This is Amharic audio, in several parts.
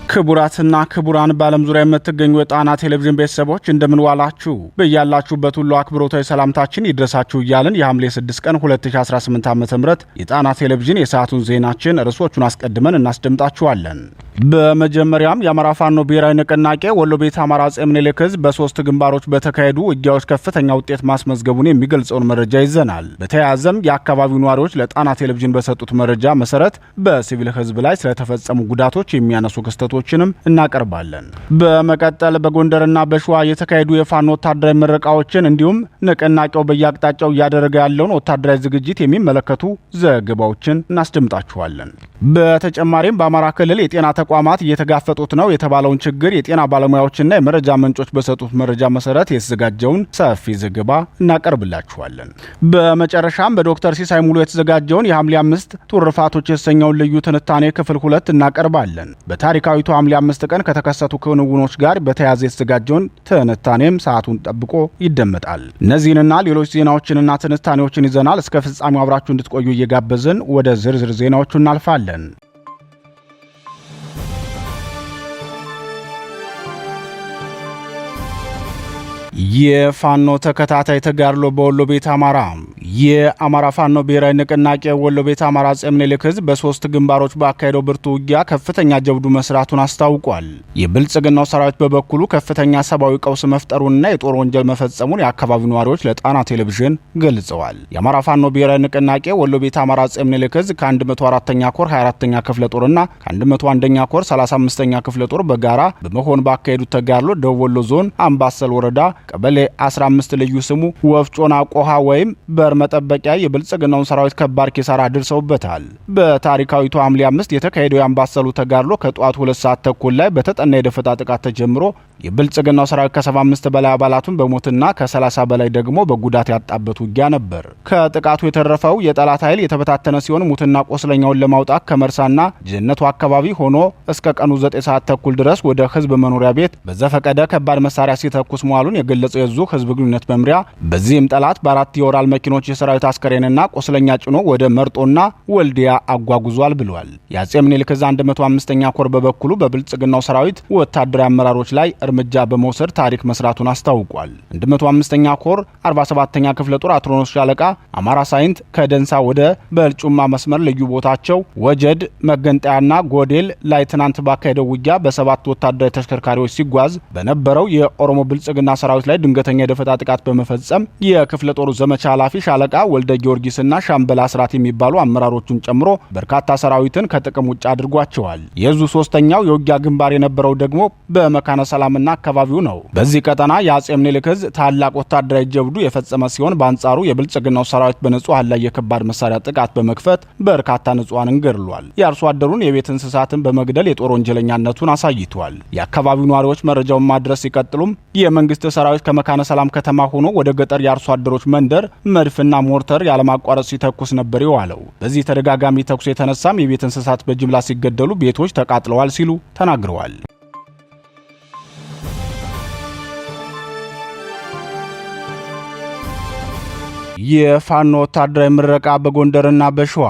ክቡራትና ክቡራን በዓለም ዙሪያ የምትገኙ የጣና ቴሌቪዥን ቤተሰቦች እንደምን ዋላችሁ? በያላችሁበት ሁሉ አክብሮታዊ ሰላምታችን ይድረሳችሁ እያልን የሐምሌ 6 ቀን 2018 ዓ.ም የጣና ቴሌቪዥን የሰዓቱን ዜናችን ርዕሶቹን አስቀድመን እናስደምጣችኋለን። በመጀመሪያም የአማራ ፋኖ ብሔራዊ ንቅናቄ ወሎ ቤት አማራ አፄ ምኒልክ ዕዝ በ3 ግንባሮች በተካሄዱ ውጊያዎች ከፍተኛ ውጤት ማስመዝገቡን የሚገልጸውን መረጃ ይዘናል። በተያያዘም የአካባቢው ነዋሪዎች ለጣና ቴሌቪዥን በሰጡት መረጃ መሰረት በሲቪል ሕዝብ ላይ ስለተፈጸሙ ጉዳቶች የሚያነሱ ክስተቶችንም እናቀርባለን። በመቀጠል በጎንደርና በሸዋ የተካሄዱ የፋኖ ወታደራዊ ምረቃዎችን እንዲሁም ንቅናቄው በየአቅጣጫው እያደረገ ያለውን ወታደራዊ ዝግጅት የሚመለከቱ ዘገባዎችን እናስደምጣችኋለን። በተጨማሪም በአማራ ክልል የጤና ተቋማት እየተጋፈጡት ነው የተባለውን ችግር የጤና ባለሙያዎችና የመረጃ ምንጮች በሰጡት መረጃ መሰረት የተዘጋጀውን ሰፊ ዘገባ እናቀርብላችኋለን። በመጨረሻም በዶክተር ሲሳይ ሙሉ የተዘጋጀውን የሐምሌ 5 ቱርፋቶች የተሰኘውን ልዩ ትንታኔ ክፍል 2 እናቀርባለን። በታሪካዊቱ ሐምሌ 5 ቀን ከተከሰቱ ክንውኖች ጋር በተያያዘ የተዘጋጀውን ትንታኔም ሰዓቱን ጠብቆ ይደመጣል። እነዚህንና ሌሎች ዜናዎችንና ትንታኔዎችን ይዘናል። እስከ ፍጻሜው አብራችሁ እንድትቆዩ እየጋበዝን ወደ ዝርዝር ዜናዎቹ እናልፋለን። የፋኖ ተከታታይ ተጋድሎ በወሎ ቤት አማራ። የአማራ ፋኖ ብሔራዊ ንቅናቄ ወሎ ቤት አማራ አፄ ምኒልክ ዕዝ በ3 ግንባሮች ባካሄደው ብርቱ ውጊያ ከፍተኛ ጀብዱ መስራቱን አስታውቋል። የብልጽግናው ሰራዊት በበኩሉ ከፍተኛ ሰብአዊ ቀውስ መፍጠሩንና የጦር ወንጀል መፈጸሙን የአካባቢው ነዋሪዎች ለጣና ቴሌቪዥን ገልጸዋል። የአማራ ፋኖ ብሔራዊ ንቅናቄ ወሎ ቤት አማራ አፄ ምኒልክ ዕዝ ከ104ኛ ኮር 24ኛ ክፍለ ጦርና ከ101ኛ ኮር 35ኛ ክፍለ ጦር በጋራ በመሆን ባካሄዱት ተጋድሎ ደቡብ ወሎ ዞን አምባሰል ወረዳ ቀበሌ 15 ልዩ ስሙ ወፍጮና ቆሃ ወይም በር መጠበቂያ የብልጽግናውን ሰራዊት ከባድ ኪሳራ አድርሰውበታል። በታሪካዊቱ ሐምሌ 5 የተካሄደው የአምባሰሉ ተጋድሎ ከጠዋት 2 ሰዓት ተኩል ላይ በተጠና የደፈጣ ጥቃት ተጀምሮ የብልጽግናው ሰራዊት ከ75 በላይ አባላቱን በሞትና ከ30 በላይ ደግሞ በጉዳት ያጣበት ውጊያ ነበር። ከጥቃቱ የተረፈው የጠላት ኃይል የተበታተነ ሲሆን ሙትና ቆስለኛውን ለማውጣት ከመርሳና ጀነቱ አካባቢ ሆኖ እስከ ቀኑ 9 ሰዓት ተኩል ድረስ ወደ ህዝብ መኖሪያ ቤት በዘፈቀደ ከባድ መሳሪያ ሲተኩስ መዋሉን የገለጸው የዙ ህዝብ ግንኙነት መምሪያ በዚህም ጠላት በአራት የወራል መኪኖች የሰራዊት አስከሬንና ቆስለኛ ጭኖ ወደ መርጦና ወልዲያ አጓጉዟል ብሏል። የአፄ ምኒልክ ዕዝ 105ኛ ኮር በበኩሉ በብልጽግናው ሰራዊት ወታደራዊ አመራሮች ላይ እርምጃ በመውሰድ ታሪክ መስራቱን አስታውቋል። 105ኛ ኮር 47ኛ ክፍለ ጦር አትሮኖስ ሻለቃ አማራ ሳይንት ከደንሳ ወደ በልጩማ መስመር ልዩ ቦታቸው ወጀድ መገንጠያና ጎዴል ላይ ትናንት ባካሄደው ውጊያ በ7 ወታደራዊ ተሽከርካሪዎች ሲጓዝ በነበረው የኦሮሞ ብልጽግና ሰራዊት ላይ ድንገተኛ የደፈጣ ጥቃት በመፈጸም የክፍለ ጦሩ ዘመቻ ኃላፊ ሻለቃ ወልደ ጊዮርጊስና ሻምበል አስራት የሚባሉ አመራሮቹን ጨምሮ በርካታ ሰራዊትን ከጥቅም ውጭ አድርጓቸዋል። የዙ 3ኛው የውጊያ ግንባር የነበረው ደግሞ በመካነ ሰላምና አካባቢው ነው። በዚህ ቀጠና የአፄ ምኒልክ ዕዝ ታላቅ ወታደራዊ ጀብዱ የፈጸመ ሲሆን በአንጻሩ የብልጽግናው ሰራዊት በንጹሃን ላይ የከባድ መሳሪያ ጥቃት በመክፈት በርካታ ንጹሃንን ገድሏል። የአርሶ አደሩን የቤት እንስሳትን በመግደል የጦር ወንጀለኛነቱን አሳይቷል። የአካባቢው ነዋሪዎች መረጃውን ማድረስ ሲቀጥሉም የመንግስት ሰራዊት ከመካነ ሰላም ከተማ ሆኖ ወደ ገጠር የአርሶ አደሮች መንደር መድፍና ሞርተር ያለማቋረጥ ሲተኩስ ነበር የዋለው። በዚህ ተደጋጋሚ ተኩስ የተነሳም የቤት እንስሳት በጅምላ ሲገደሉ ቤቶች ተቃጥለዋል ሲሉ ተናግረዋል። የፋኖ ወታደራዊ ምረቃ በጎንደርና በሸዋ።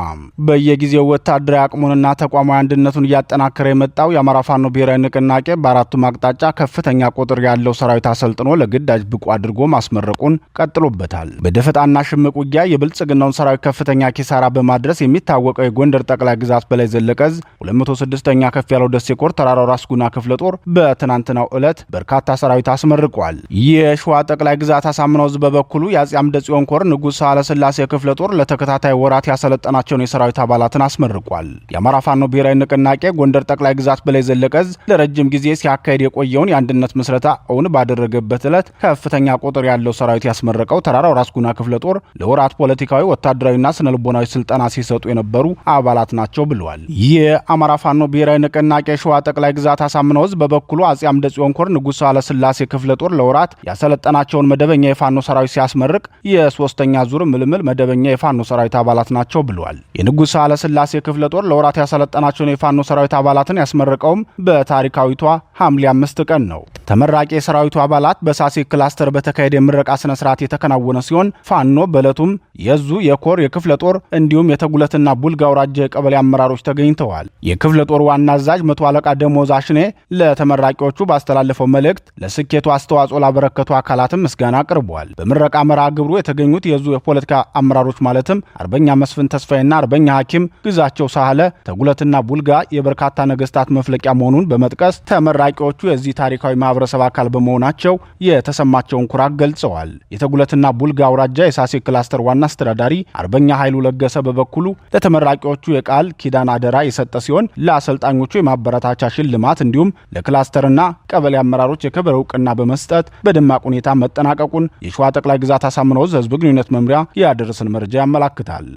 በየጊዜው ወታደራዊ አቅሙንና ተቋማዊ አንድነቱን እያጠናከረ የመጣው የአማራ ፋኖ ብሔራዊ ንቅናቄ በአራቱም አቅጣጫ ከፍተኛ ቁጥር ያለው ሰራዊት አሰልጥኖ ለግዳጅ ብቁ አድርጎ ማስመረቁን ቀጥሎበታል። በደፈጣና ሽምቅ ውጊያ የብልጽግናውን ሰራዊት ከፍተኛ ኪሳራ በማድረስ የሚታወቀው የጎንደር ጠቅላይ ግዛት በላይ ዘለቀ ዕዝ 206ኛ ከፍ ያለው ደሴ ኮር ተራራው ራስ ጉና ክፍለ ጦር በትናንትናው ዕለት በርካታ ሰራዊት አስመርቋል። የሸዋ ጠቅላይ ግዛት አሳምነው ዕዝ በበኩሉ የአፄ አምደ ጽዮን ኮር ንጉሥ ሳህለስላሴ ክፍለ ጦር ለተከታታይ ወራት ያሰለጠናቸውን የሰራዊት አባላትን አስመርቋል። የአማራ ፋኖ ብሔራዊ ንቅናቄ ጎንደር ጠቅላይ ግዛት በላይ ዘለቀ ዕዝ ለረጅም ጊዜ ሲያካሄድ የቆየውን የአንድነት ምስረታ እውን ባደረገበት ዕለት ከፍተኛ ቁጥር ያለው ሰራዊት ያስመረቀው ተራራው ራስ ጉና ክፍለ ጦር ለወራት ፖለቲካዊ፣ ወታደራዊና ስነልቦናዊ ስልጠና ሲሰጡ የነበሩ አባላት ናቸው ብለዋል። የአማራ ፋኖ ብሔራዊ ንቅናቄ ሸዋ ጠቅላይ ግዛት አሳምነው ዕዝ በበኩሉ አፄ አምደ ጽዮን ኮር ንጉሥ ሳህለስላሴ ክፍለ ጦር ለወራት ያሰለጠናቸውን መደበኛ የፋኖ ሰራዊት ሲያስመርቅ የ3ኛ ሁለተኛ ዙር ምልምል መደበኛ የፋኖ ሰራዊት አባላት ናቸው ብሏል። የንጉሥ ሳህለ ሥላሴ ክፍለ ጦር ለወራት ያሰለጠናቸውን የፋኖ ሰራዊት አባላትን ያስመረቀውም በታሪካዊቷ ሐምሌ 5 ቀን ነው። ተመራቂ የሰራዊቱ አባላት በሳሴ ክላስተር በተካሄደ የምረቃ ስነ ስርዓት የተከናወነ ሲሆን ፋኖ በዕለቱም የዙ የኮር የክፍለ ጦር እንዲሁም የተጉለትና ቡልጋ አውራጃ የቀበሌ አመራሮች ተገኝተዋል። የክፍለ ጦር ዋና አዛዥ መቶ አለቃ ደሞዝ አሽኔ ለተመራቂዎቹ ባስተላለፈው መልእክት ለስኬቱ አስተዋጽኦ ላበረከቱ አካላትም ምስጋና አቅርበዋል። በምረቃ መርሃ ግብሩ የተገኙት የዙ የፖለቲካ አመራሮች ማለትም አርበኛ መስፍን ተስፋዬና አርበኛ ሐኪም ግዛቸው ሳህለ ተጉለትና ቡልጋ የበርካታ ነገስታት መፍለቂያ መሆኑን በመጥቀስ ተመራቂዎቹ የዚህ ታሪካዊ ማህበረሰብ አካል በመሆናቸው የተሰማቸውን ኩራት ገልጸዋል። የተጉለትና ቡልጋ አውራጃ የሳሴ ክላስተር ዋና አስተዳዳሪ አርበኛ ኃይሉ ለገሰ በበኩሉ ለተመራቂዎቹ የቃል ኪዳን አደራ የሰጠ ሲሆን ለአሰልጣኞቹ የማበረታቻ ሽልማት እንዲሁም ለክላስተርና ቀበሌ አመራሮች የክብር እውቅና በመስጠት በደማቅ ሁኔታ መጠናቀቁን የሸዋ ጠቅላይ ግዛት አሳምነው ዕዝ ህዝብ ግንኙነት መምሪያ ያደረሰን መረጃ ያመላክታል።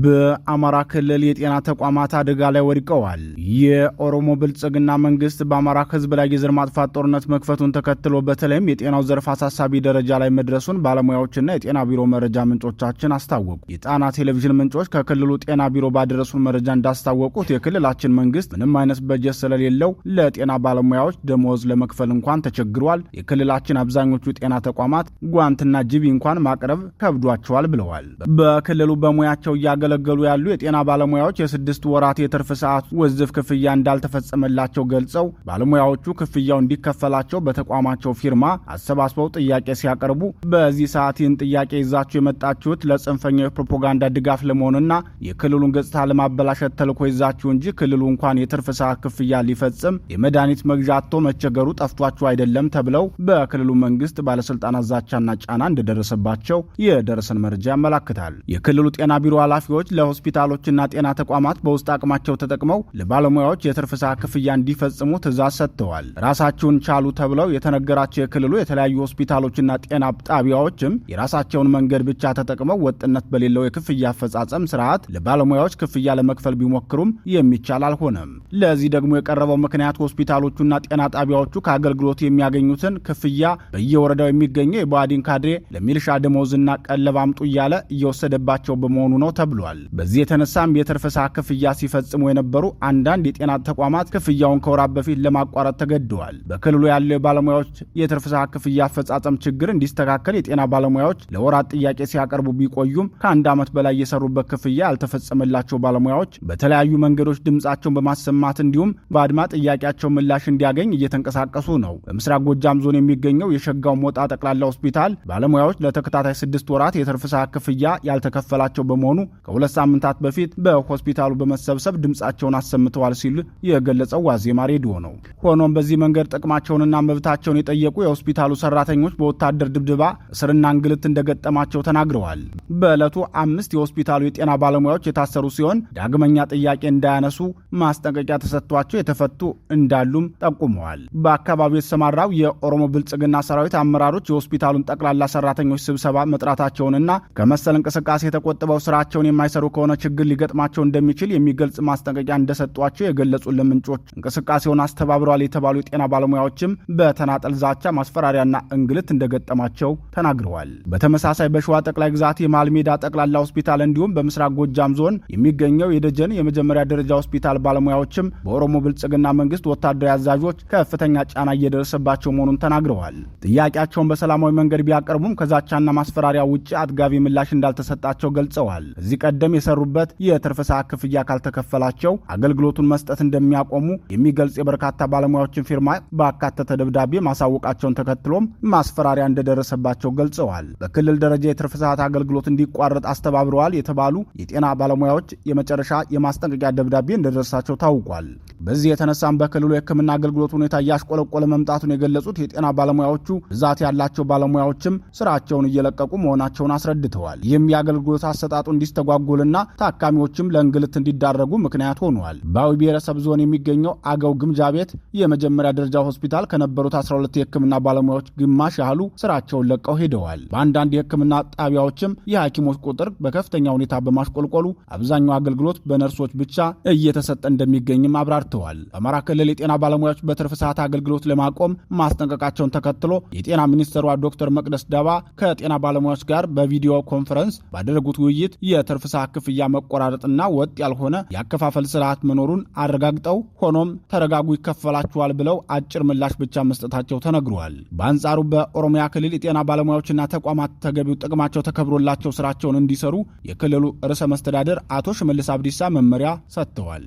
በአማራ ክልል የጤና ተቋማት አደጋ ላይ ወድቀዋል። የኦሮሞ ብልጽግና መንግስት በአማራ ህዝብ ላይ የዘር ማጥፋት ጦርነት መክፈቱን ተከትሎ በተለይም የጤናው ዘርፍ አሳሳቢ ደረጃ ላይ መድረሱን ባለሙያዎችና የጤና ቢሮ መረጃ ምንጮቻችን አስታወቁ። የጣና ቴሌቪዥን ምንጮች ከክልሉ ጤና ቢሮ ባደረሱን መረጃ እንዳስታወቁት የክልላችን መንግስት ምንም አይነት በጀት ስለሌለው ለጤና ባለሙያዎች ደሞዝ ለመክፈል እንኳን ተቸግሯል። የክልላችን አብዛኞቹ ጤና ተቋማት ጓንትና ጂቢ እንኳን ማቅረብ ከብዷቸዋል ብለዋል። በክልሉ በሙያቸው እያገለገሉ ያሉ የጤና ባለሙያዎች የ6 ወራት የትርፍ ሰዓት ውዝፍ ክፍያ እንዳልተፈጸመላቸው ገልጸው ባለሙያዎቹ ክፍያው እንዲከፈላቸው በተቋማቸው ፊርማ አሰባስበው ጥያቄ ሲያቀርቡ በዚህ ሰዓት ይህን ጥያቄ ይዛችሁ የመጣችሁት ለጽንፈኛው የፕሮፓጋንዳ ድጋፍ ለመሆንና የክልሉን ገጽታ ለማበላሸት ተልኮ ይዛችሁ እንጂ ክልሉ እንኳን የትርፍ ሰዓት ክፍያ ሊፈጽም የመድኃኒት መግዣ አጥቶ መቸገሩ ጠፍቷችሁ አይደለም ተብለው በክልሉ መንግስት ባለስልጣናት ዛቻና ጫና እንደደረሰባቸው የደረሰን መረጃ ያመላክታል። የክልሉ ጤና ቢሮ ኃላፊዎች ለሆስፒታሎችና ጤና ተቋማት በውስጥ አቅማቸው ተጠቅመው ለባለሙያዎች የትርፍ ሰዓት ክፍያ እንዲፈጽሙ ትዕዛዝ ሰጥተዋል። ራሳቸውን ቻሉ ተብለው የተነገራቸው የክልሉ የተለያዩ ሆስፒታሎችና ጤና ጣቢያዎችም የራሳቸውን መንገድ ብቻ ተጠቅመው ወጥነት በሌለው የክፍያ አፈጻጸም ስርዓት ለባለሙያዎች ክፍያ ለመክፈል ቢሞክሩም የሚቻል አልሆነም። ለዚህ ደግሞ የቀረበው ምክንያት ሆስፒታሎቹና ጤና ጣቢያዎቹ ከአገልግሎት የሚያገኙትን ክፍያ በየወረዳው የሚገኘው የባዕዲን ካድሬ ለሚልሻ ደሞዝና ቀለብ አምጡ እያለ እየወሰደባቸው በመሆኑ ነው ተብሏል። በዚህ የተነሳም የትርፍ ሰዓት ክፍያ ሲፈጽሙ የነበሩ አንዳንድ የጤና ተቋማት ክፍያውን ከወራት በፊት ለማቋረጥ ተገደዋል። በክልሉ ያለው የባለሙያዎች የትርፍ ሰዓት ክፍያ አፈጻጸም ችግር እንዲስተካከል የጤና ባለሙያዎች ለወራት ጥያቄ ሲያቀርቡ ቢቆዩም ከአንድ ዓመት በላይ የሰሩበት ክፍያ ያልተፈጸመላቸው ባለሙያዎች በተለያዩ መንገዶች ድምጻቸውን በማሰማት እንዲሁም በአድማ ጥያቄያቸው ምላሽ እንዲያገኝ እየተንቀሳቀሱ ነው። በምስራቅ ጎጃም ዞን የሚገኘው የሸጋው ሞጣ ጠቅላላ ሆስፒታል ባለሙያዎች ለተከታታይ 6 ወራት የትርፍ ሰዓት ክፍያ ያልተከፈላቸው በመሆኑ ከ2 ሳምንታት በፊት በሆስፒታሉ በመሰብሰብ ድምጻቸውን አሰምተዋል ሲል የገለጸው ዋዜማ ሬዲዮ ነው። ሆኖም በዚህ መንገድ ጥቅማቸውንና መብታቸውን የጠየቁ የሆስፒታሉ ሰራተኞች በወታደር ድብደባ፣ እስርና እንግልት እንደገጠማቸው ተናግረዋል። በዕለቱ 5 የሆስፒታሉ የጤና ባለሙያዎች የታሰሩ ሲሆን ዳግመኛ ጥያቄ እንዳያነሱ ማስጠንቀቂያ ተሰጥቷቸው የተፈቱ እንዳሉም ጠቁመዋል። በአካባቢው የተሰማራው የኦሮሞ ብልጽግና ሰራዊት አመራሮች የሆስፒታሉን ጠቅላላ ሰራተኞች ስብሰባ መጥራታቸውንና ከመሰል እንቅስቃሴ የተቆጠበው ስራቸውን የማይሰሩ ከሆነ ችግር ሊገጥማቸው እንደሚችል የሚገልጽ ማስጠንቀቂያ እንደሰጧቸው የገለጹልን ምንጮች እንቅስቃሴውን አስተባብረዋል የተባሉ የጤና ባለሙያዎችም በተናጠል ዛቻ፣ ማስፈራሪያና እንግልት እንደገጠማቸው ተናግረዋል። በተመሳሳይ በሸዋ ጠቅላይ ግዛት የመሃል ሜዳ ጠቅላላ ሆስፒታል እንዲሁም በምስራቅ ጎጃም ዞን የሚገኘው የደጀን የመጀመሪያ ደረጃ ሆስፒታል ባለሙያዎችም በኦሮሞ ብልጽግና መንግስት ወታደራዊ አዛዦች ከፍተኛ ጫና እየደረሰባቸው መሆኑን ተናግረዋል። ጥያቄያቸውን በሰላማዊ መንገድ ቢያቀርቡም ከዛቻና ማስፈራሪያ ውጭ አጥጋቢ ምላሽ እንዳልተሰጣቸው ገልጸዋል። እዚህ ቀደም የሰሩበት የትርፍ ሰዓት ክፍያ ካልተከፈላቸው አገልግሎቱን መስጠት እንደሚያቆሙ የሚገልጽ የበርካታ ባለሙያዎችን ፊርማ ባካተተ ደብዳቤ ማሳወቃቸውን ተከትሎም ማስፈራሪያ እንደደረሰባቸው ገልጸዋል። በክልል ደረጃ የትርፍ ሰዓት አገልግሎት እንዲቋረጥ አስተባብረዋል የተባሉ የጤና ባለሙያዎች የመጨረሻ የማስጠንቀቂያ ደብዳቤ እንደደረሳቸው ታውቋል። በዚህ የተነሳም በክልሉ የሕክምና አገልግሎት ሁኔታ እያሽቆለቆለ መምጣቱን የገለጹት የጤና ባለሙያዎቹ ብዛት ያላቸው ባለሙያዎችም ስራቸውን እየለቀቁ መሆናቸውን አስረድተዋል። ይህም የአገልግሎት አሰጣጡ እንዲስተጓጎል እንዲስተጓጎልና ታካሚዎችም ለእንግልት እንዲዳረጉ ምክንያት ሆኗል። በአዊ ብሔረሰብ ዞን የሚገኘው አገው ግምጃ ቤት የመጀመሪያ ደረጃ ሆስፒታል ከነበሩት 12 የሕክምና ባለሙያዎች ግማሽ ያህሉ ስራቸውን ለቀው ሄደዋል። በአንዳንድ የሕክምና ጣቢያዎችም የሐኪሞች ቁጥር በከፍተኛ ሁኔታ በማሽቆልቆሉ አብዛኛው አገልግሎት በነርሶች ብቻ እየተሰጠ እንደሚገኝም አብራርተዋል። በአማራ ክልል የጤና ባለሙያዎች በትርፍ ሰዓት አገልግሎት ለማቆም ማስጠንቀቃቸውን ተከትሎ የጤና ሚኒስትሯ ዶክተር መቅደስ ዳባ ከጤና ባለሙያዎች ጋር በቪዲዮ ኮንፈረንስ ባደረጉት ውይይት የትርፍ ሰዓት ክፍያ መቆራረጥና ወጥ ያልሆነ የአከፋፈል ስርዓት መኖሩን አረጋግጠው ሆኖም ተረጋጉ ይከፈላችኋል ብለው አጭር ምላሽ ብቻ መስጠታቸው ተነግሯል። በአንጻሩ በኦሮሚያ ክልል የጤና ባለሙያዎችና ተቋማት ተገቢው ጥቅማቸው ተከብሮላቸው ስራቸውን እንዲሰሩ የክልሉ ርዕሰ መስተዳድር አቶ ሽመልስ አብዲሳ መመሪያ ሰጥተዋል።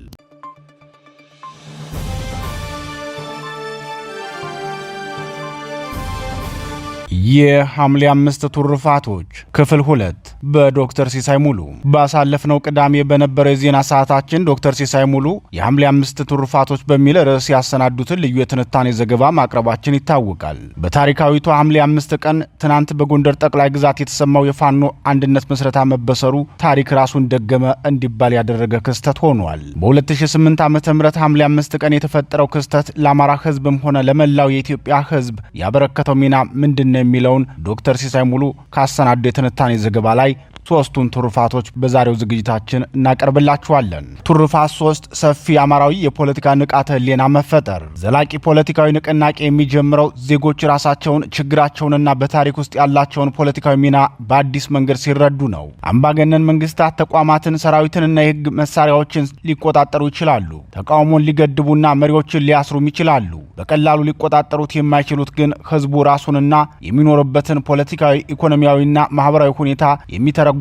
የሐምሌ 5 ትሩፋቶች ክፍል 2 በዶክተር ሲሳይ ሙሉ። ባሳለፍነው ቅዳሜ በነበረው የዜና ሰዓታችን ዶክተር ሲሳይ ሙሉ የሐምሌ 5 ትሩፋቶች በሚል ርዕስ ያሰናዱትን ልዩ የትንታኔ ዘገባ ማቅረባችን ይታወቃል። በታሪካዊቷ ሐምሌ 5 ቀን ትናንት በጎንደር ጠቅላይ ግዛት የተሰማው የፋኖ አንድነት መስረታ መበሰሩ ታሪክ ራሱን ደገመ እንዲባል ያደረገ ክስተት ሆኗል። በ2008 ዓ.ም ሐምሌ 5 ቀን የተፈጠረው ክስተት ለአማራ ሕዝብም ሆነ ለመላው የኢትዮጵያ ሕዝብ ያበረከተው ሚና ምንድነው የሚለውን ዶክተር ሲሳይ ሙሉ ካሰናዱ የትንታኔ ዘገባ ላይ ሶስቱን ትሩፋቶች በዛሬው ዝግጅታችን እናቀርብላችኋለን። ትሩፋት 3 ሰፊ አማራዊ የፖለቲካ ንቃተ ህሊና መፈጠር። ዘላቂ ፖለቲካዊ ንቅናቄ የሚጀምረው ዜጎች ራሳቸውን ችግራቸውንና በታሪክ ውስጥ ያላቸውን ፖለቲካዊ ሚና በአዲስ መንገድ ሲረዱ ነው። አምባገነን መንግስታት ተቋማትን፣ ሰራዊትንና የህግ መሳሪያዎችን ሊቆጣጠሩ ይችላሉ። ተቃውሞን ሊገድቡና መሪዎችን ሊያስሩም ይችላሉ። በቀላሉ ሊቆጣጠሩት የማይችሉት ግን ህዝቡ ራሱንና የሚኖርበትን ፖለቲካዊ፣ ኢኮኖሚያዊና ማህበራዊ ሁኔታ የሚተረጉምበትን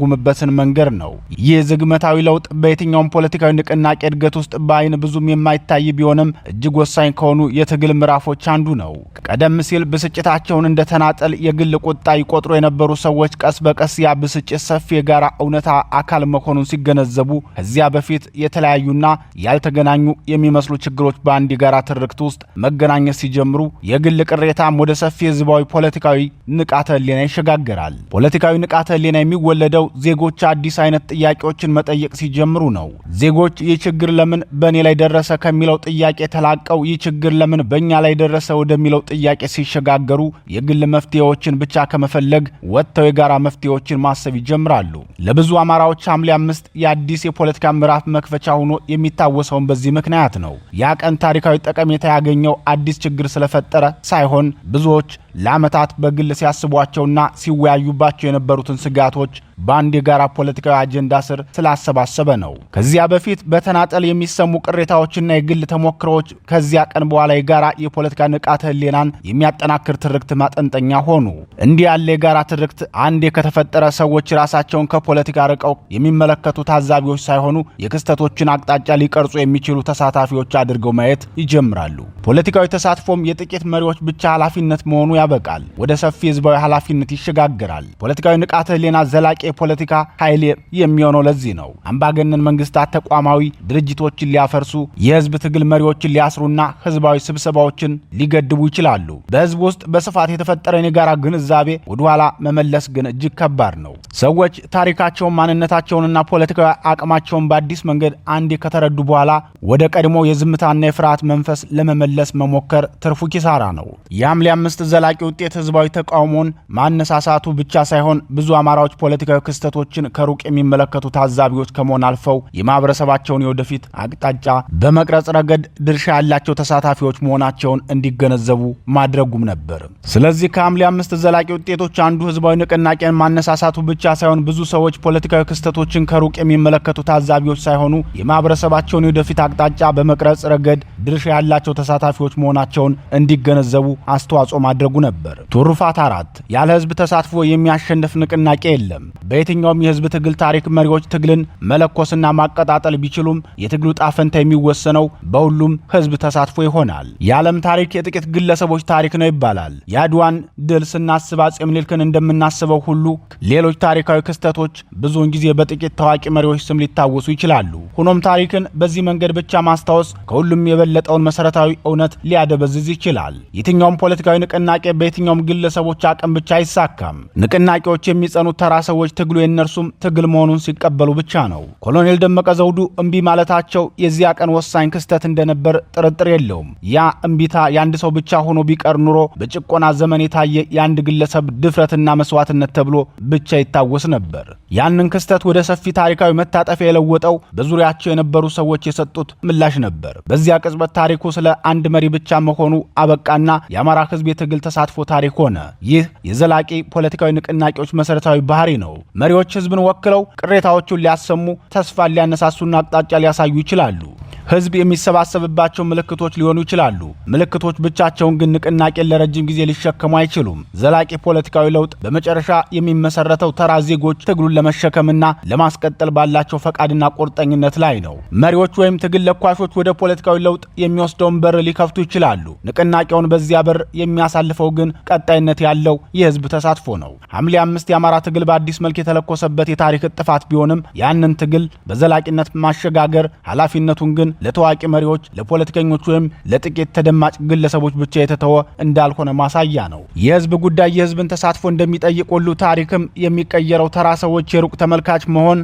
መንገድ ነው። ይህ ዝግመታዊ ለውጥ በየትኛውም ፖለቲካዊ ንቅናቄ እድገት ውስጥ በአይን ብዙም የማይታይ ቢሆንም እጅግ ወሳኝ ከሆኑ የትግል ምዕራፎች አንዱ ነው። ቀደም ሲል ብስጭታቸውን እንደ ተናጠል የግል ቁጣ ይቆጥሩ የነበሩ ሰዎች ቀስ በቀስ ያ ብስጭት ሰፊ የጋራ እውነታ አካል መሆኑን ሲገነዘቡ ከዚያ በፊት የተለያዩና ያልተገናኙ የሚመስሉ ችግሮች በአንድ የጋራ ትርክት ውስጥ መገናኘት ሲጀምሩ የግል ቅሬታም ወደ ሰፊ ህዝባዊ ፖለቲካዊ ንቃተ ህሊና ይሸጋገራል። ፖለቲካዊ ንቃተ ህሊና የሚወለደው ዜጎች አዲስ አይነት ጥያቄዎችን መጠየቅ ሲጀምሩ ነው። ዜጎች ይህ ችግር ለምን በእኔ ላይ ደረሰ ከሚለው ጥያቄ ተላቀው ይህ ችግር ለምን በእኛ ላይ ደረሰ ወደሚለው ጥያቄ ሲሸጋገሩ የግል መፍትሄዎችን ብቻ ከመፈለግ ወጥተው የጋራ መፍትሄዎችን ማሰብ ይጀምራሉ። ለብዙ አማራዎች ሐምሌ 5 የአዲስ የፖለቲካ ምዕራፍ መክፈቻ ሆኖ የሚታወሰውን በዚህ ምክንያት ነው። ያ ቀን ታሪካዊ ጠቀሜታ ያገኘው አዲስ ችግር ስለፈጠረ ሳይሆን ብዙዎች ለዓመታት በግል ሲያስቧቸውና ሲወያዩባቸው የነበሩትን ስጋቶች በአንድ የጋራ ፖለቲካዊ አጀንዳ ስር ስላሰባሰበ ነው። ከዚያ በፊት በተናጠል የሚሰሙ ቅሬታዎችና የግል ተሞክሮዎች ከዚያ ቀን በኋላ የጋራ የፖለቲካ ንቃተ ህሊናን የሚያጠናክር ትርክት ማጠንጠኛ ሆኑ። እንዲህ ያለ የጋራ ትርክት አንዴ ከተፈጠረ ሰዎች ራሳቸውን ከፖለቲካ ርቀው የሚመለከቱ ታዛቢዎች ሳይሆኑ የክስተቶችን አቅጣጫ ሊቀርጹ የሚችሉ ተሳታፊዎች አድርገው ማየት ይጀምራሉ። ፖለቲካዊ ተሳትፎም የጥቂት መሪዎች ብቻ ኃላፊነት መሆኑ ያበቃል፣ ወደ ሰፊ ህዝባዊ ኃላፊነት ይሸጋግራል። ፖለቲካዊ ንቃተ ህሊና ዘላቂ የፖለቲካ ኃይል የሚሆነው ለዚህ ነው። አምባገነን መንግስታት ተቋማዊ ድርጅቶችን ሊያፈርሱ፣ የህዝብ ትግል መሪዎችን ሊያስሩና ህዝባዊ ስብሰባዎችን ሊገድቡ ይችላሉ። በህዝብ ውስጥ በስፋት የተፈጠረን የጋራ ግንዛቤ ወደኋላ መመለስ ግን እጅግ ከባድ ነው። ሰዎች ታሪካቸውን፣ ማንነታቸውንና ፖለቲካዊ አቅማቸውን በአዲስ መንገድ አንዴ ከተረዱ በኋላ ወደ ቀድሞ የዝምታና የፍርሃት መንፈስ ለመመለስ መሞከር ትርፉ ኪሳራ ነው። የሐምሌ 5 ዘላቂ ውጤት ህዝባዊ ተቃውሞን ማነሳሳቱ ብቻ ሳይሆን ብዙ አማራዎች ፖለቲካዊ ክስተቶችን ከሩቅ የሚመለከቱ ታዛቢዎች ከመሆን አልፈው የማህበረሰባቸውን የወደፊት አቅጣጫ በመቅረጽ ረገድ ድርሻ ያላቸው ተሳታፊዎች መሆናቸውን እንዲገነዘቡ ማድረጉም ነበር። ስለዚህ ከሐምሌ 5 ዘላቂ ውጤቶች አንዱ ህዝባዊ ንቅናቄን ማነሳሳቱ ብቻ ሳይሆን ብዙ ሰዎች ፖለቲካዊ ክስተቶችን ከሩቅ የሚመለከቱ ታዛቢዎች ሳይሆኑ የማህበረሰባቸውን የወደፊት አቅጣጫ በመቅረጽ ረገድ ድርሻ ያላቸው ተሳታፊዎች መሆናቸውን እንዲገነዘቡ አስተዋጽኦ ማድረጉ ነበር። ትሩፋት 4 ያለ ህዝብ ተሳትፎ የሚያሸንፍ ንቅናቄ የለም። በየትኛውም የህዝብ ትግል ታሪክ መሪዎች ትግልን መለኮስና ማቀጣጠል ቢችሉም የትግሉ ጣፈንታ የሚወሰነው በሁሉም ህዝብ ተሳትፎ ይሆናል። የዓለም ታሪክ የጥቂት ግለሰቦች ታሪክ ነው ይባላል። የአድዋን ድል ስናስብ አፄ ምኒልክን እንደምናስበው ሁሉ ሌሎች ታሪካዊ ክስተቶች ብዙውን ጊዜ በጥቂት ታዋቂ መሪዎች ስም ሊታወሱ ይችላሉ። ሆኖም ታሪክን በዚህ መንገድ ብቻ ማስታወስ ከሁሉም የበለጠውን መሰረታዊ እውነት ሊያደበዝዝ ይችላል። የትኛውም ፖለቲካዊ ንቅናቄ በየትኛውም ግለሰቦች አቅም ብቻ አይሳካም። ንቅናቄዎች የሚጸኑት ተራ ሰዎች ትግሉ የእነርሱም ትግል መሆኑን ሲቀበሉ ብቻ ነው። ኮሎኔል ደመቀ ዘውዱ እምቢ ማለታቸው የዚያ ቀን ወሳኝ ክስተት እንደነበር ጥርጥር የለውም። ያ እምቢታ የአንድ ሰው ብቻ ሆኖ ቢቀር ኑሮ በጭቆና ዘመን የታየ የአንድ ግለሰብ ድፍረትና መስዋዕትነት ተብሎ ብቻ ይታወስ ነበር። ያንን ክስተት ወደ ሰፊ ታሪካዊ መታጠፊያ የለወጠው በዙሪያቸው የነበሩ ሰዎች የሰጡት ምላሽ ነበር። በዚያ ቅጽበት ታሪኩ ስለ አንድ መሪ ብቻ መሆኑ አበቃና የአማራ ሕዝብ የትግል ተሳትፎ ታሪክ ሆነ። ይህ የዘላቂ ፖለቲካዊ ንቅናቄዎች መሰረታዊ ባህሪ ነው። መሪዎች ሕዝብን ወክለው ቅሬታዎቹን ሊያሰሙ፣ ተስፋ ሊያነሳሱና አቅጣጫ ሊያሳዩ ይችላሉ። ሕዝብ የሚሰባሰብባቸው ምልክቶች ሊሆኑ ይችላሉ። ምልክቶች ብቻቸውን ግን ንቅናቄን ለረጅም ጊዜ ሊሸከሙ አይችሉም። ዘላቂ ፖለቲካዊ ለውጥ በመጨረሻ የሚመሰረተው ተራ ዜጎች ትግሉን ለመሸከምና ለማስቀጠል ባላቸው ፈቃድና ቁርጠኝነት ላይ ነው። መሪዎች ወይም ትግል ለኳሾች ወደ ፖለቲካዊ ለውጥ የሚወስደውን በር ሊከፍቱ ይችላሉ። ንቅናቄውን በዚያ በር የሚያሳልፈው ግን ቀጣይነት ያለው የሕዝብ ተሳትፎ ነው። ሐምሌ 5 የአማራ ትግል በአዲስ መልክ የተለኮሰበት የታሪክ ጥፋት ቢሆንም ያንን ትግል በዘላቂነት ማሸጋገር ኃላፊነቱን ግን ለታዋቂ መሪዎች፣ ለፖለቲከኞች ወይም ለጥቂት ተደማጭ ግለሰቦች ብቻ የተተወ እንዳልሆነ ማሳያ ነው። የሕዝብ ጉዳይ የሕዝብን ተሳትፎ እንደሚጠይቅ ሁሉ ታሪክም የሚቀየረው ተራ ሰዎች የሩቅ ተመልካች መሆን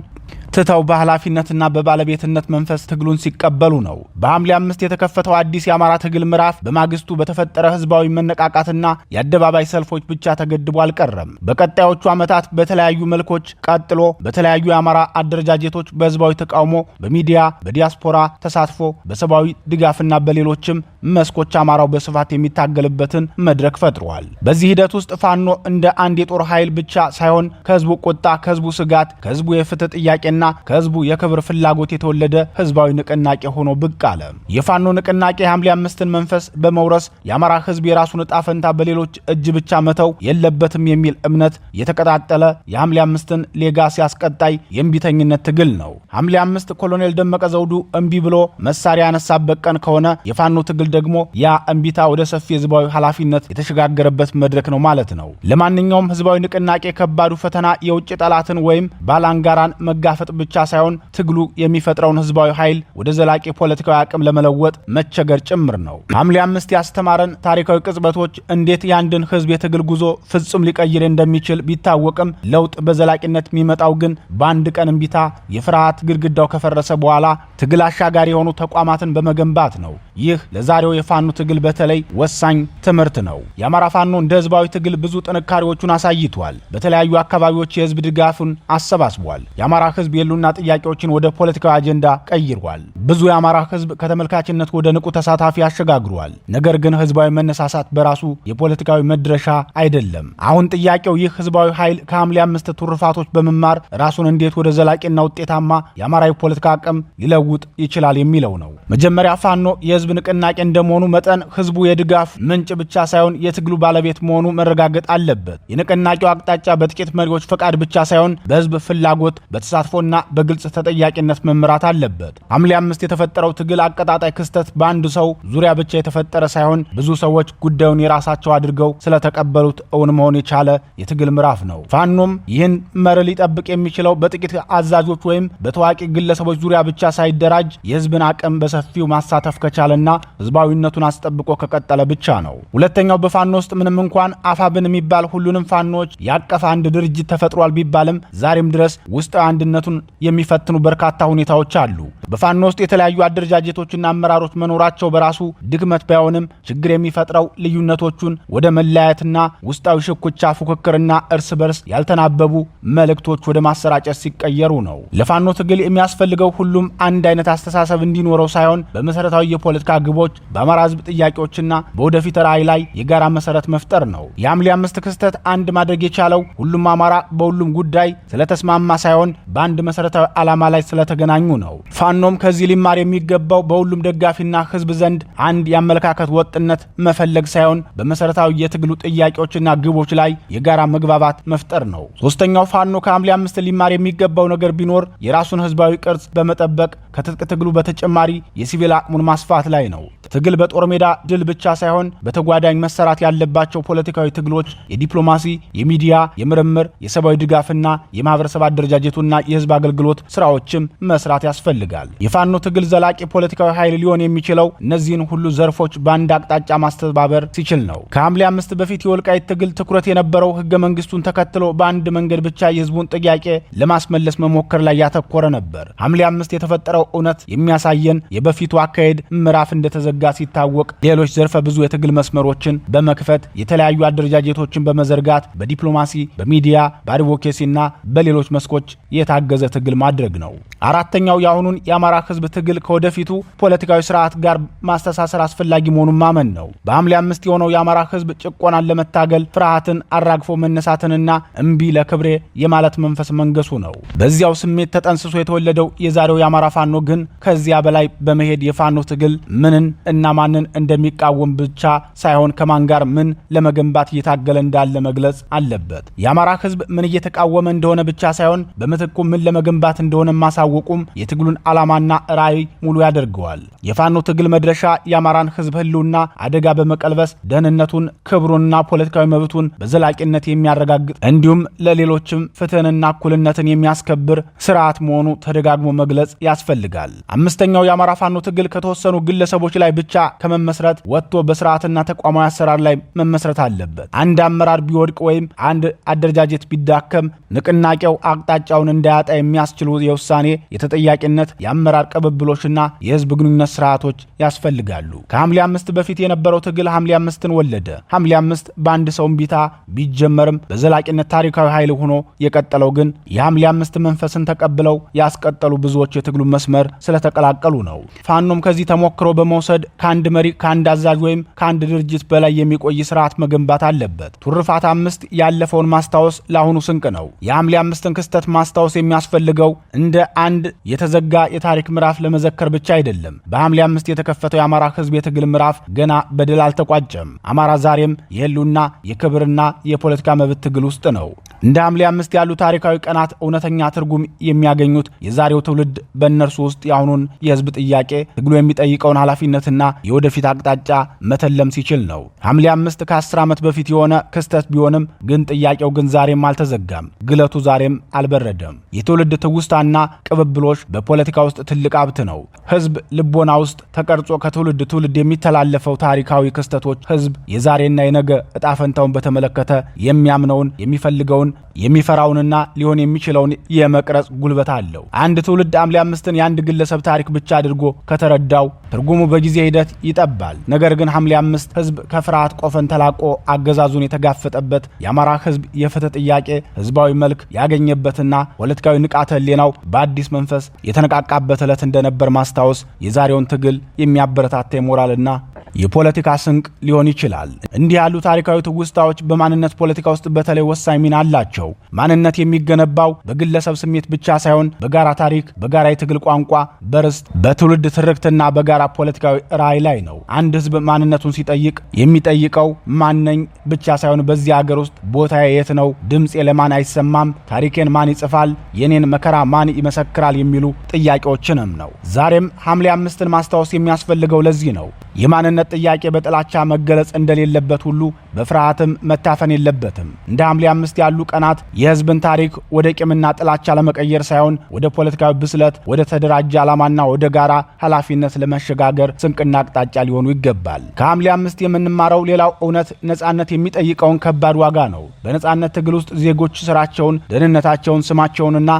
ትተው በኃላፊነትና በባለቤትነት መንፈስ ትግሉን ሲቀበሉ ነው። በሐምሌ 5 የተከፈተው አዲስ የአማራ ትግል ምዕራፍ በማግስቱ በተፈጠረ ህዝባዊ መነቃቃትና የአደባባይ ሰልፎች ብቻ ተገድቦ አልቀረም። በቀጣዮቹ ዓመታት በተለያዩ መልኮች ቀጥሎ በተለያዩ የአማራ አደረጃጀቶች በህዝባዊ ተቃውሞ፣ በሚዲያ፣ በዲያስፖራ ተሳትፎ፣ በሰብአዊ ድጋፍና በሌሎችም መስኮች አማራው በስፋት የሚታገልበትን መድረክ ፈጥሯል። በዚህ ሂደት ውስጥ ፋኖ እንደ አንድ የጦር ኃይል ብቻ ሳይሆን ከህዝቡ ቁጣ፣ ከህዝቡ ስጋት፣ ከህዝቡ የፍትህ ጥያቄና ከህዝቡ የክብር ፍላጎት የተወለደ ህዝባዊ ንቅናቄ ሆኖ ብቅ አለ። የፋኖ ንቅናቄ ሐምሌ 5ን መንፈስ በመውረስ የአማራ ህዝብ የራሱን ዕጣ ፈንታ በሌሎች እጅ ብቻ መተው የለበትም የሚል እምነት የተቀጣጠለ የሐምሌ 5ን ሌጋሲ አስቀጣይ የእምቢተኝነት ትግል ነው። ሐምሌ 5 ኮሎኔል ደመቀ ዘውዱ እምቢ ብሎ መሳሪያ ያነሳበት ቀን ከሆነ የፋኖ ትግል ደግሞ ያ እምቢታ ወደ ሰፊ ህዝባዊ ኃላፊነት የተሸጋገረበት መድረክ ነው ማለት ነው። ለማንኛውም ህዝባዊ ንቅናቄ ከባዱ ፈተና የውጭ ጠላትን ወይም ባላንጋራን መጋፈጥ ብቻ ሳይሆን ትግሉ የሚፈጥረውን ህዝባዊ ኃይል ወደ ዘላቂ ፖለቲካዊ አቅም ለመለወጥ መቸገር ጭምር ነው። ሐምሌ 5 ያስተማረን ታሪካዊ ቅጽበቶች እንዴት የአንድን ህዝብ የትግል ጉዞ ፍጹም ሊቀይር እንደሚችል ቢታወቅም ለውጥ በዘላቂነት የሚመጣው ግን በአንድ ቀን እምቢታ የፍርሃት ግድግዳው ከፈረሰ በኋላ ትግል አሻጋሪ የሆኑ ተቋማትን በመገንባት ነው። ይህ ለዛሬው የፋኖ ትግል በተለይ ወሳኝ ትምህርት ነው። የአማራ ፋኖ እንደ ህዝባዊ ትግል ብዙ ጥንካሬዎቹን አሳይቷል። በተለያዩ አካባቢዎች የህዝብ ድጋፉን አሰባስቧል። የአማራ ህዝብ የሉና ጥያቄዎችን ወደ ፖለቲካዊ አጀንዳ ቀይሯል። ብዙ የአማራ ህዝብ ከተመልካችነት ወደ ንቁ ተሳታፊ አሸጋግሯል። ነገር ግን ህዝባዊ መነሳሳት በራሱ የፖለቲካዊ መድረሻ አይደለም። አሁን ጥያቄው ይህ ህዝባዊ ኃይል ከሐምሌ 5 ትሩፋቶች በመማር ራሱን እንዴት ወደ ዘላቂና ውጤታማ የአማራ ፖለቲካ አቅም ሊለውጥ ይችላል የሚለው ነው። መጀመሪያ ፋኖ የህዝብ ንቅናቄ እንደመሆኑ መጠን ህዝቡ የድጋፍ ምንጭ ብቻ ሳይሆን የትግሉ ባለቤት መሆኑ መረጋገጥ አለበት። የንቅናቄው አቅጣጫ በጥቂት መሪዎች ፈቃድ ብቻ ሳይሆን በህዝብ ፍላጎት፣ በተሳትፎና በግልጽ ተጠያቂነት መምራት አለበት። ሐምሌ 5 የተፈጠረው ትግል አቀጣጣይ ክስተት በአንድ ሰው ዙሪያ ብቻ የተፈጠረ ሳይሆን ብዙ ሰዎች ጉዳዩን የራሳቸው አድርገው ስለተቀበሉት እውን መሆን የቻለ የትግል ምዕራፍ ነው። ፋኖም ይህን መርህ ሊጠብቅ የሚችለው በጥቂት አዛዦች ወይም በታዋቂ ግለሰቦች ዙሪያ ብቻ ሳይደራጅ የህዝብን አቅም በሰፊው ማሳተፍ ከቻለና ህዝባዊነቱን አስጠብቆ ከቀጠለ ብቻ ነው። ሁለተኛው በፋኖ ውስጥ ምንም እንኳን አፋብን የሚባል ሁሉንም ፋኖች ያቀፈ አንድ ድርጅት ተፈጥሯል ቢባልም ዛሬም ድረስ ውስጣዊ አንድነቱን የሚፈትኑ በርካታ ሁኔታዎች አሉ። በፋኖ ውስጥ የተለያዩ አደረጃጀቶችና አመራሮች መኖራቸው በራሱ ድክመት ባይሆንም ችግር የሚፈጥረው ልዩነቶቹን ወደ መለያየትና ውስጣዊ ሽኩቻ፣ ፉክክርና እርስ በርስ ያልተናበቡ መልእክቶች ወደ ማሰራጨት ሲቀየሩ ነው። ለፋኖ ትግል የሚያስፈልገው ሁሉም አንድ አይነት አስተሳሰብ እንዲኖረው ሳይሆን በመሰረታዊ የፖለቲካ ግቦች፣ በአማራ ህዝብ ጥያቄዎችና በወደፊት ራዕይ ላይ የጋራ መሰረት መፍጠር ነው። የሐምሌ 5 ክስተት አንድ ማድረግ የቻለው ሁሉም አማራ በሁሉም ጉዳይ ስለተስማማ ሳይሆን በአንድ መሰረታዊ ዓላማ ላይ ስለተገናኙ ነው። ፋኖም ከዚህ ሊማር የሚገባው በሁሉም ደጋፊና ህዝብ ዘንድ አንድ የአመለካከት ወጥነት መፈለግ ሳይሆን በመሰረታዊ የትግሉ ጥያቄዎችና ግቦች ላይ የጋራ መግባባት መፍጠር ነው። ሶስተኛው ፋኖ ከሐምሌ 5 ሊማር የሚገባው ነገር ቢኖር የራሱን ህዝባዊ ቅርጽ በመጠበቅ ከትጥቅ ትግሉ በተጨማሪ የሲቪል አቅሙን ማስፋት ላይ ነው። ትግል በጦር ሜዳ ድል ብቻ ሳይሆን በተጓዳኝ መሰራት ያለባቸው ፖለቲካዊ ትግሎች፣ የዲፕሎማሲ፣ የሚዲያ፣ የምርምር፣ የሰብአዊ ድጋፍና የማህበረሰብ አደረጃጀቱና የህዝብ አገልግሎት ስራዎችም መስራት ያስፈልጋል። የፋኖ ትግል ዘላቂ ፖለቲካዊ ኃይል ሊሆን የሚችለው እነዚህን ሁሉ ዘርፎች በአንድ አቅጣጫ ማስተባበር ሲችል ነው። ከሐምሌ 5 በፊት የወልቃይት ትግል ትኩረት የነበረው ህገ መንግስቱን ተከትሎ በአንድ መንገድ ብቻ የህዝቡን ጥያቄ ለማስመለስ መሞከር ላይ ያተኮረ ነበር። ሐምሌ 5 የተፈጠረው እውነት የሚያሳየን የበፊቱ አካሄድ ምዕራፍ እንደተዘጋ ሲታወቅ ሌሎች ዘርፈ ብዙ የትግል መስመሮችን በመክፈት የተለያዩ አደረጃጀቶችን በመዘርጋት በዲፕሎማሲ፣ በሚዲያ፣ በአድቮኬሲና በሌሎች መስኮች የታገዘ ትግል ማድረግ ነው። አራተኛው የአሁኑን የአማራ ህዝብ ትግል ከወደፊቱ ፖለቲካዊ ስርዓት ጋር ማስተሳሰር አስፈላጊ መሆኑን ማመን ነው። በሐምሌ 5 የሆነው የአማራ ህዝብ ጭቆናን ለመታገል ፍርሃትን አራግፎ መነሳትንና እምቢ ለክብሬ የማለት መንፈስ መንገሱ ነው። በዚያው ስሜት ተጠንስሶ የተወለደው የዛሬው የአማራ ፋኖ ግን ከዚያ በላይ በመሄድ የፋኖ ትግል ምንን እና ማንን እንደሚቃወም ብቻ ሳይሆን ከማን ጋር ምን ለመገንባት እየታገለ እንዳለ መግለጽ አለበት። የአማራ ህዝብ ምን እየተቃወመ እንደሆነ ብቻ ሳይሆን በምትኩ ምን ለመገንባት እንደሆነ ማሳወቁም የትግሉን ዓላማና ራዕይ ሙሉ ያደርገዋል። የፋኖ ትግል መድረሻ የአማራን ህዝብ ህልውና አደጋ በመቀልበስ ደህንነቱን፣ ክብሩንና ፖለቲካዊ መብቱን በዘላቂነት የሚያረጋግጥ እንዲሁም ለሌሎችም ፍትህንና እኩልነትን የሚያስከብር ስርዓት መሆኑ ተደጋግሞ መግለጽ ያስፈልጋል። አምስተኛው የአማራ ፋኖ ትግል ከተወሰኑ ግለሰቦች ላይ ብቻ ከመመስረት ወጥቶ በስርዓትና ተቋማዊ አሰራር ላይ መመስረት አለበት። አንድ አመራር ቢወድቅ ወይም አንድ አደረጃጀት ቢዳከም ንቅናቄው አቅጣጫውን እንዳያጣ የሚያስችሉ የውሳኔ፣ የተጠያቂነት፣ የአመራር ቅብብሎችና የህዝብ ግንኙነት ስርዓቶች ያስፈልጋሉ። ከሐምሌ 5 በፊት የነበረው ትግል ሐምሌ 5ን ወለደ። ሐምሌ 5 በአንድ ሰው እምቢታ ቢጀመርም በዘላቂነት ታሪካዊ ኃይል ሆኖ የቀጠለው ግን የሐምሌ 5 መንፈስን ተቀብለው ያስቀጠሉ ብዙዎች የትግሉ መስመር ስለተቀላቀሉ ነው። ፋኖም ከዚህ ተሞክሮ በመውሰድ ከአንድ መሪ፣ ከአንድ አዛዥ ወይም ከአንድ ድርጅት በላይ የሚቆይ ስርዓት መገንባት አለበት። ቱርፋት 5 ያለፈውን ማስታወስ ለአሁኑ ስንቅ ነው። የሐምሌ 5ን ክስተት ማስታወስ የሚያስፈልገው እንደ አንድ የተዘጋ የታሪክ ምዕራፍ ለመዘከር ብቻ አይደለም። በሐምሌ 5 የተከፈተው የአማራ ህዝብ የትግል ምዕራፍ ገና በድል አልተቋጨም። አማራ ዛሬም የህልውና፣ የክብርና የፖለቲካ መብት ትግል ውስጥ ነው። እንደ ሐምሌ 5 ያሉ ታሪካዊ ቀናት እውነተኛ ትርጉም የሚያገኙት የዛሬው ትውልድ በእነርሱ ውስጥ የአሁኑን የህዝብ ጥያቄ፣ ትግሉ የሚጠይቀውን ኃላፊነትና የወደፊት አቅጣጫ መተለም ሲችል ነው። ሐምሌ 5 ከ10 ዓመት በፊት የሆነ ክስተት ቢሆንም ግን ጥያቄው ግን ዛሬም አልተዘጋም። ግለቱ ዛሬም አልበረደም። የትውልድ ትውስታና ቅብብሎች በፖለቲካ ውስጥ ትልቅ ሀብት ነው። ህዝብ ልቦና ውስጥ ተቀርጾ ከትውልድ ትውልድ የሚተላለፈው ታሪካዊ ክስተቶች ህዝብ የዛሬና የነገ እጣ ፈንታውን በተመለከተ የሚያምነውን፣ የሚፈልገውን፣ የሚፈራውንና ሊሆን የሚችለውን የመቅረጽ ጉልበት አለው። አንድ ትውልድ ሐምሌ 5ን የአንድ ግለሰብ ታሪክ ብቻ አድርጎ ከተረዳው ትርጉሙ በጊዜ ሂደት ይጠባል። ነገር ግን ሐምሌ 5 ህዝብ ከፍርሃት ቆፈን ተላቆ አገዛዙን የተጋፈጠበት፣ የአማራ ህዝብ የፍትህ ጥያቄ ህዝባዊ መልክ ያገኘበትና ፖለቲካዊ ንቃተ ህሊናው በአዲስ መንፈስ የተነቃቃበት ዕለት እንደነበር ማስታወስ የዛሬውን ትግል የሚያበረታታ የሞራልና የፖለቲካ ስንቅ ሊሆን ይችላል። እንዲህ ያሉ ታሪካዊ ትውስታዎች በማንነት ፖለቲካ ውስጥ በተለይ ወሳኝ ሚና አላቸው። ማንነት የሚገነባው በግለሰብ ስሜት ብቻ ሳይሆን በጋራ ታሪክ፣ በጋራ የትግል ቋንቋ፣ በርስት፣ በትውልድ ትርክትና በጋራ ፖለቲካዊ ራዕይ ላይ ነው። አንድ ህዝብ ማንነቱን ሲጠይቅ የሚጠይቀው ማነኝ ብቻ ሳይሆን በዚህ ሀገር ውስጥ ቦታዬ የት ነው? ድምፄ ለማን አይሰማም? ታሪኬን ማን ይጽፋል? የኔን መከራ ማን ይመሰክራል? የሚሉ ጥያቄዎችንም ነው። ዛሬም ሐምሌ 5ን ማስታወስ የሚያስፈልገው ለዚህ ነው። የማንነት ጥያቄ በጥላቻ መገለጽ እንደሌለበት ሁሉ በፍርሃትም መታፈን የለበትም። እንደ ሐምሌ 5 ያሉ ቀናት የህዝብን ታሪክ ወደ ቂምና ጥላቻ ለመቀየር ሳይሆን ወደ ፖለቲካዊ ብስለት፣ ወደ ተደራጀ ዓላማና ወደ ጋራ ኃላፊነት ለመሸጋገር ስንቅና አቅጣጫ ሊሆኑ ይገባል። ከሐምሌ 5 የምንማረው ሌላው እውነት ነጻነት የሚጠይቀውን ከባድ ዋጋ ነው። በነጻነት ትግል ውስጥ ዜጎች ስራቸውን፣ ደህንነታቸውን፣ ስማቸውንና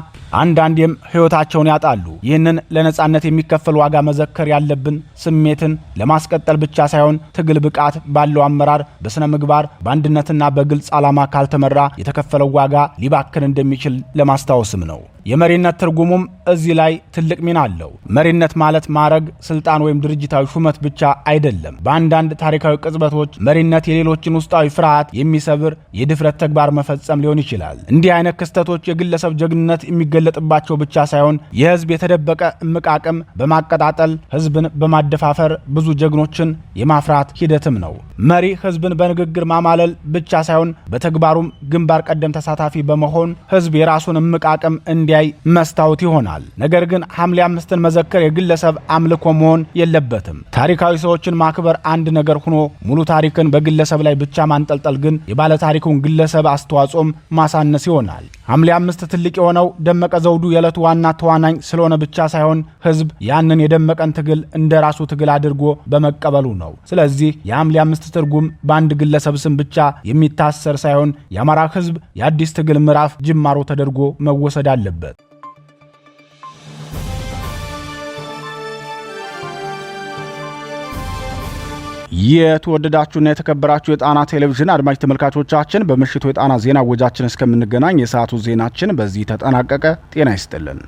አንዳንዴም ህይወታቸውን ያጣሉ። ይህንን ለነጻነት የሚከፈል ዋጋ መዘከር ያለብን ስሜትን ለማስቀጠል ብቻ ሳይሆን ትግል ብቃት ባለው አመራር፣ በስነ ምግባር፣ በአንድነትና በግልጽ ዓላማ ካልተመራ የተከፈለው ዋጋ ሊባክን እንደሚችል ለማስታወስም ነው። የመሪነት ትርጉሙም እዚህ ላይ ትልቅ ሚና አለው። መሪነት ማለት ማዕረግ፣ ስልጣን ወይም ድርጅታዊ ሹመት ብቻ አይደለም። በአንዳንድ ታሪካዊ ቅጽበቶች መሪነት የሌሎችን ውስጣዊ ፍርሃት የሚሰብር የድፍረት ተግባር መፈጸም ሊሆን ይችላል። እንዲህ አይነት ክስተቶች የግለሰብ ጀግንነት የሚገለጥባቸው ብቻ ሳይሆን የህዝብ የተደበቀ እምቅ አቅም በማቀጣጠል ህዝብን በማደፋፈር ብዙ ጀግኖችን የማፍራት ሂደትም ነው። መሪ ህዝብን በንግግር ማማለል ብቻ ሳይሆን በተግባሩም ግንባር ቀደም ተሳታፊ በመሆን ህዝብ የራሱን እምቅ አቅም እንዲያይ መስታወት ይሆናል። ነገር ግን ሐምሌ 5ን መዘከር የግለሰብ አምልኮ መሆን የለበትም። ታሪካዊ ሰዎችን ማክበር አንድ ነገር ሆኖ ሙሉ ታሪክን በግለሰብ ላይ ብቻ ማንጠልጠል ግን የባለ ታሪኩን ግለሰብ አስተዋጽኦም ማሳነስ ይሆናል። ሐምሌ 5 ትልቅ የሆነው ደመቀ ዘውዱ የዕለቱ ዋና ተዋናኝ ስለሆነ ብቻ ሳይሆን ህዝብ ያንን የደመቀን ትግል እንደራሱ ትግል አድርጎ በመቀበሉ ነው። ስለዚህ የሐምሌ 5 ትርጉም በአንድ ግለሰብ ስም ብቻ የሚታሰር ሳይሆን የአማራ ህዝብ የአዲስ ትግል ምዕራፍ ጅማሮ ተደርጎ መወሰድ አለበት። የተወደዳችሁና የተከበራችሁ የጣና ቴሌቪዥን አድማጭ ተመልካቾቻችን በምሽቱ የጣና ዜና ወጃችን እስከምንገናኝ የሰዓቱ ዜናችን በዚህ ተጠናቀቀ። ጤና ይስጥልን።